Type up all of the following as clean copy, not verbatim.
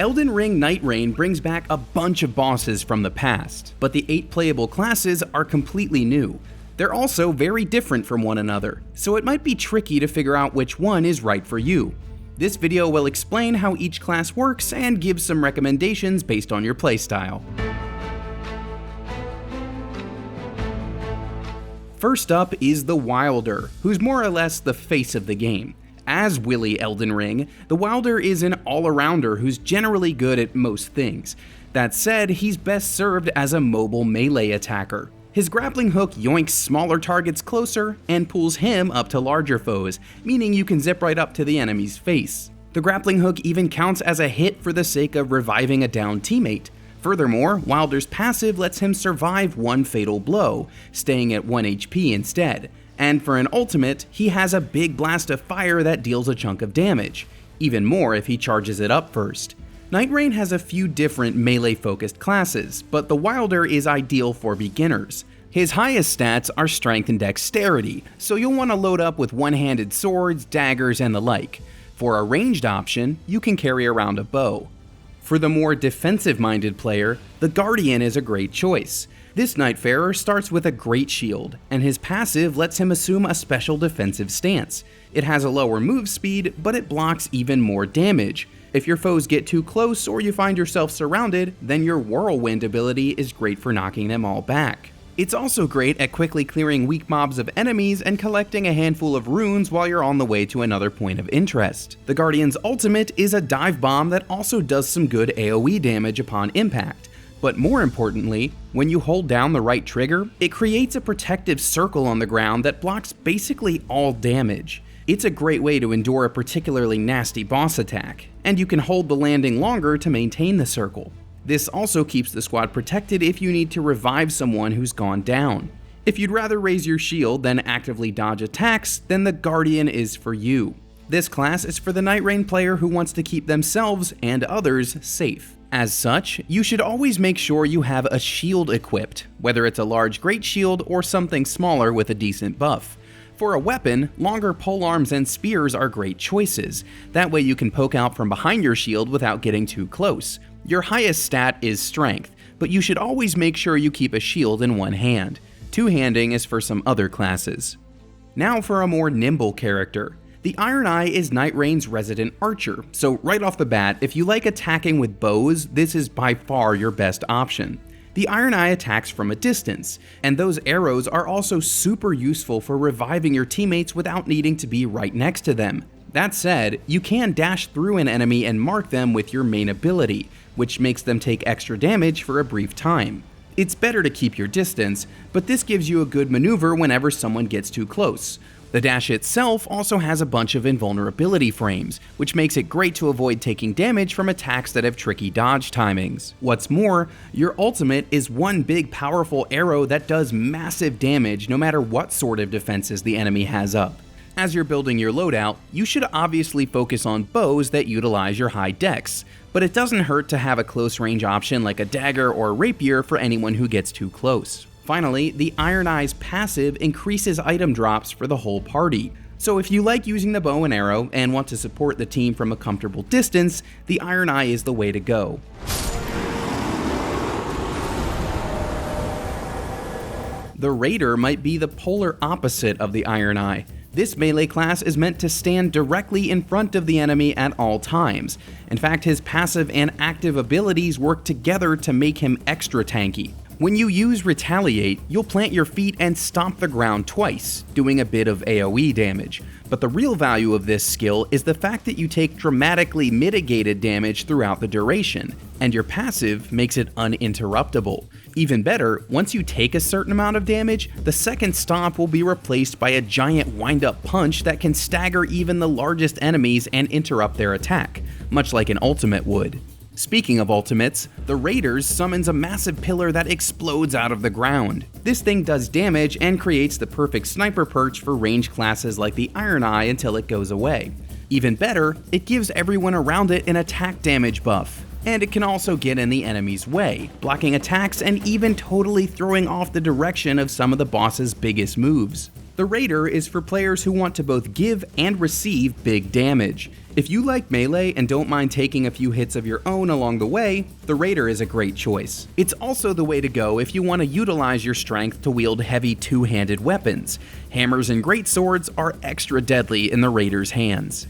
Elden Ring Nightreign brings back a bunch of bosses from the past, but the 8 playable classes are completely new. They're also very different from one another, so it might be tricky to figure out which one is right for you. This video will explain how each class works and give some recommendations based on your playstyle. First up is the Wylder, who's more or less the face of the game. As Willy Elden Ring, the Wylder is an all-arounder who's generally good at most things. That said, he's best served as a mobile melee attacker. His grappling hook yoinks smaller targets closer and pulls him up to larger foes, meaning you can zip right up to the enemy's face. The grappling hook even counts as a hit for the sake of reviving a downed teammate. Furthermore, Wylder's passive lets him survive one fatal blow, staying at 1 HP instead. And for an ultimate, he has a big blast of fire that deals a chunk of damage, even more if he charges it up first. Nightreign has a few different melee-focused classes, but the Wylder is ideal for beginners. His highest stats are strength and dexterity, so you'll want to load up with one-handed swords, daggers, and the like. For a ranged option, you can carry around a bow. For the more defensive-minded player, the Guardian is a great choice. This Nightfarer starts with a great shield, and his passive lets him assume a special defensive stance. It has a lower move speed, but it blocks even more damage. If your foes get too close or you find yourself surrounded, then your Whirlwind ability is great for knocking them all back. It's also great at quickly clearing weak mobs of enemies and collecting a handful of runes while you're on the way to another point of interest. The Guardian's ultimate is a dive bomb that also does some good AoE damage upon impact. But more importantly, when you hold down the right trigger, it creates a protective circle on the ground that blocks basically all damage. It's a great way to endure a particularly nasty boss attack, and you can hold the landing longer to maintain the circle. This also keeps the squad protected if you need to revive someone who's gone down. If you'd rather raise your shield than actively dodge attacks, then the Guardian is for you. This class is for the Nightreign player who wants to keep themselves and others safe. As such, you should always make sure you have a shield equipped, whether it's a large great shield or something smaller with a decent buff. For a weapon, longer polearms and spears are great choices. That way you can poke out from behind your shield without getting too close. Your highest stat is strength, but you should always make sure you keep a shield in one hand. Two-handing is for some other classes. Now for a more nimble character. The Ironeye is Nightreign's resident archer, so right off the bat, if you like attacking with bows, this is by far your best option. The Ironeye attacks from a distance, and those arrows are also super useful for reviving your teammates without needing to be right next to them. That said, you can dash through an enemy and mark them with your main ability, which makes them take extra damage for a brief time. It's better to keep your distance, but this gives you a good maneuver whenever someone gets too close. The dash itself also has a bunch of invulnerability frames, which makes it great to avoid taking damage from attacks that have tricky dodge timings. What's more, your ultimate is one big powerful arrow that does massive damage no matter what sort of defenses the enemy has up. As you're building your loadout, you should obviously focus on bows that utilize your high dex, but it doesn't hurt to have a close range option like a dagger or rapier for anyone who gets too close. Finally, the Ironeye's passive increases item drops for the whole party. So if you like using the bow and arrow and want to support the team from a comfortable distance, the Ironeye is the way to go. The Raider might be the polar opposite of the Ironeye. This melee class is meant to stand directly in front of the enemy at all times. In fact, his passive and active abilities work together to make him extra tanky. When you use Retaliate, you'll plant your feet and stomp the ground twice, doing a bit of AoE damage. But the real value of this skill is the fact that you take dramatically mitigated damage throughout the duration, and your passive makes it uninterruptible. Even better, once you take a certain amount of damage, the second stomp will be replaced by a giant wind-up punch that can stagger even the largest enemies and interrupt their attack, much like an ultimate would. Speaking of ultimates, the Raiders summons a massive pillar that explodes out of the ground. This thing does damage and creates the perfect sniper perch for ranged classes like the Ironeye until it goes away. Even better, it gives everyone around it an attack damage buff. And it can also get in the enemy's way, blocking attacks and even totally throwing off the direction of some of the boss's biggest moves. The Raider is for players who want to both give and receive big damage. If you like melee and don't mind taking a few hits of your own along the way, the Raider is a great choice. It's also the way to go if you want to utilize your strength to wield heavy two-handed weapons. Hammers and greatswords are extra deadly in the Raider's hands.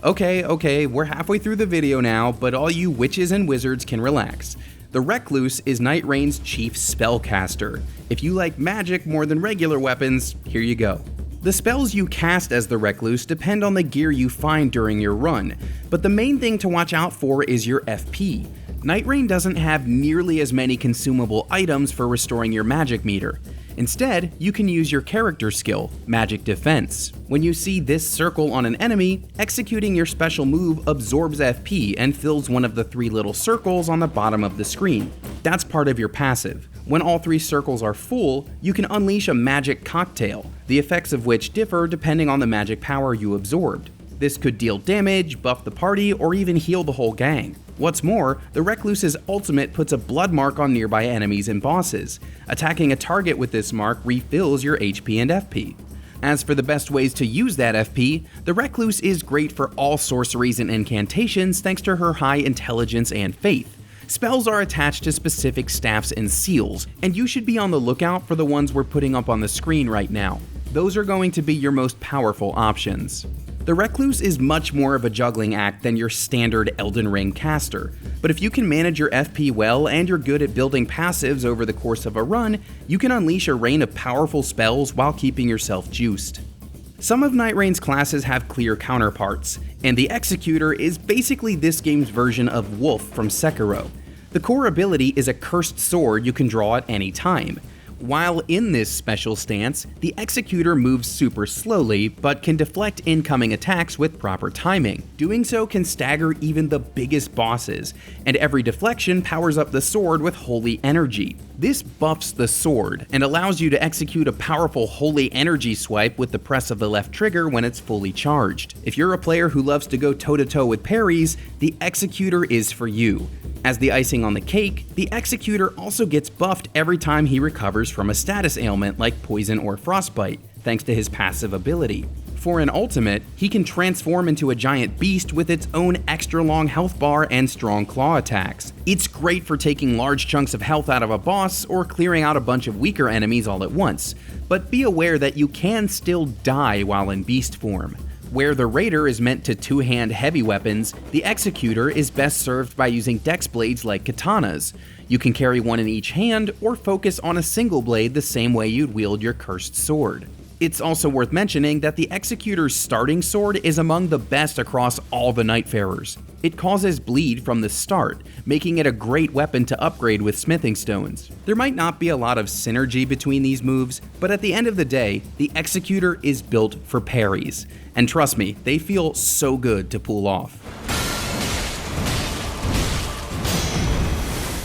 Okay, we're halfway through the video now, but all you witches and wizards can relax. The Recluse is Nightreign's chief spellcaster. If you like magic more than regular weapons, here you go. The spells you cast as the Recluse depend on the gear you find during your run, but the main thing to watch out for is your FP. Nightreign doesn't have nearly as many consumable items for restoring your magic meter. Instead, you can use your character skill, Magic Defense. When you see this circle on an enemy, executing your special move absorbs FP and fills one of the 3 little circles on the bottom of the screen. That's part of your passive. When all 3 circles are full, you can unleash a magic cocktail, the effects of which differ depending on the magic power you absorbed. This could deal damage, buff the party, or even heal the whole gang. What's more, the Recluse's ultimate puts a blood mark on nearby enemies and bosses. Attacking a target with this mark refills your HP and FP. As for the best ways to use that FP, the Recluse is great for all sorceries and incantations thanks to her high intelligence and faith. Spells are attached to specific staffs and seals, and you should be on the lookout for the ones we're putting up on the screen right now. Those are going to be your most powerful options. The Recluse is much more of a juggling act than your standard Elden Ring caster, but if you can manage your FP well and you're good at building passives over the course of a run, you can unleash a rain of powerful spells while keeping yourself juiced. Some of Nightreign's classes have clear counterparts, and the Executor is basically this game's version of Wolf from Sekiro. The core ability is a cursed sword you can draw at any time. While in this special stance, the Executor moves super slowly, but can deflect incoming attacks with proper timing. Doing so can stagger even the biggest bosses, and every deflection powers up the sword with holy energy. This buffs the sword, and allows you to execute a powerful holy energy swipe with the press of the left trigger when it's fully charged. If you're a player who loves to go toe-to-toe with parries, the Executor is for you. As the icing on the cake, the Executor also gets buffed every time he recovers from a status ailment like poison or frostbite, thanks to his passive ability. For an ultimate, he can transform into a giant beast with its own extra long health bar and strong claw attacks. It's great for taking large chunks of health out of a boss or clearing out a bunch of weaker enemies all at once, but be aware that you can still die while in beast form. Where the Raider is meant to two-hand heavy weapons, the Executor is best served by using dex blades like katanas. You can carry one in each hand or focus on a single blade the same way you'd wield your cursed sword. It's also worth mentioning that the Executor's starting sword is among the best across all the Nightfarers. It causes bleed from the start, making it a great weapon to upgrade with smithing stones. There might not be a lot of synergy between these moves, but at the end of the day, the Executor is built for parries. And trust me, they feel so good to pull off.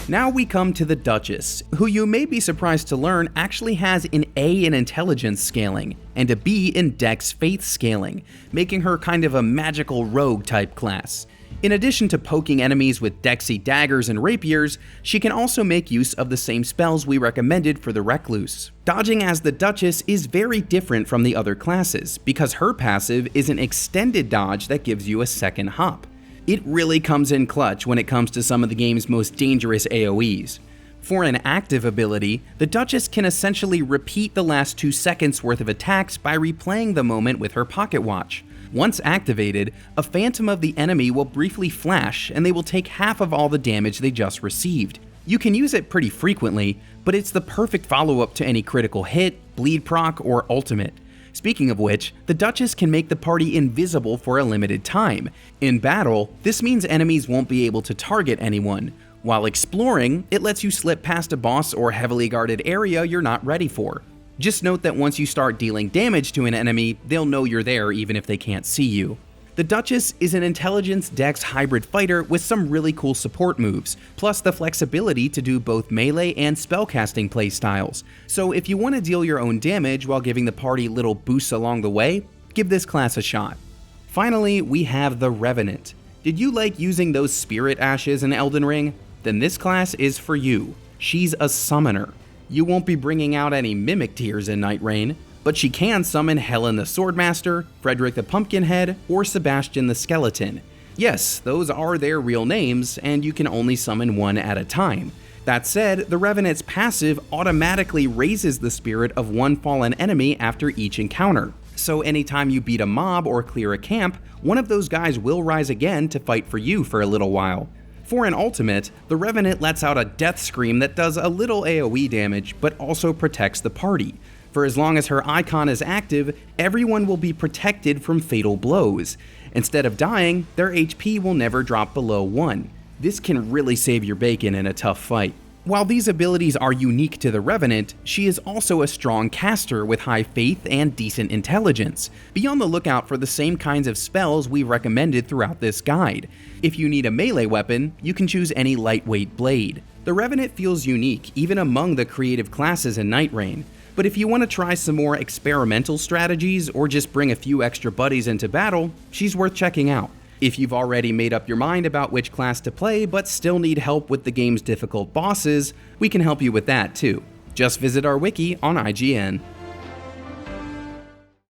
Now we come to the Duchess, who you may be surprised to learn actually has an A in intelligence scaling, and a B in dex faith scaling, making her kind of a magical rogue type class. In addition to poking enemies with dexy daggers and rapiers, she can also make use of the same spells we recommended for the Recluse. Dodging as the Duchess is very different from the other classes, because her passive is an extended dodge that gives you a second hop. It really comes in clutch when it comes to some of the game's most dangerous AoEs. For an active ability, the Duchess can essentially repeat the last 2 seconds worth of attacks by replaying the moment with her pocket watch. Once activated, a phantom of the enemy will briefly flash and they will take half of all the damage they just received. You can use it pretty frequently, but it's the perfect follow-up to any critical hit, bleed proc, or ultimate. Speaking of which, the Duchess can make the party invisible for a limited time. In battle, this means enemies won't be able to target anyone. While exploring, it lets you slip past a boss or heavily guarded area you're not ready for. Just note that once you start dealing damage to an enemy, they'll know you're there even if they can't see you. The Duchess is an intelligence dex hybrid fighter with some really cool support moves, plus the flexibility to do both melee and spellcasting playstyles. So if you want to deal your own damage while giving the party little boosts along the way, give this class a shot. Finally, we have the Revenant. Did you like using those spirit ashes in Elden Ring? Then this class is for you. She's a summoner. You won't be bringing out any mimic tears in Nightreign. but she can summon Helen the Swordmaster, Frederick the Pumpkinhead, or Sebastian the Skeleton. Yes, those are their real names, and you can only summon one at a time. That said, the Revenant's passive automatically raises the spirit of one fallen enemy after each encounter. So anytime you beat a mob or clear a camp, one of those guys will rise again to fight for you for a little while. For an ultimate, the Revenant lets out a death scream that does a little AoE damage, but also protects the party. For as long as her icon is active, everyone will be protected from fatal blows. Instead of dying, their HP will never drop below 1. This can really save your bacon in a tough fight. While these abilities are unique to the Revenant, she is also a strong caster with high faith and decent intelligence. Be on the lookout for the same kinds of spells we recommended throughout this guide. If you need a melee weapon, you can choose any lightweight blade. The Revenant feels unique even among the creative classes in Nightreign, but if you want to try some more experimental strategies or just bring a few extra buddies into battle, she's worth checking out. If you've already made up your mind about which class to play but still need help with the game's difficult bosses, we can help you with that too. Just visit our wiki on IGN.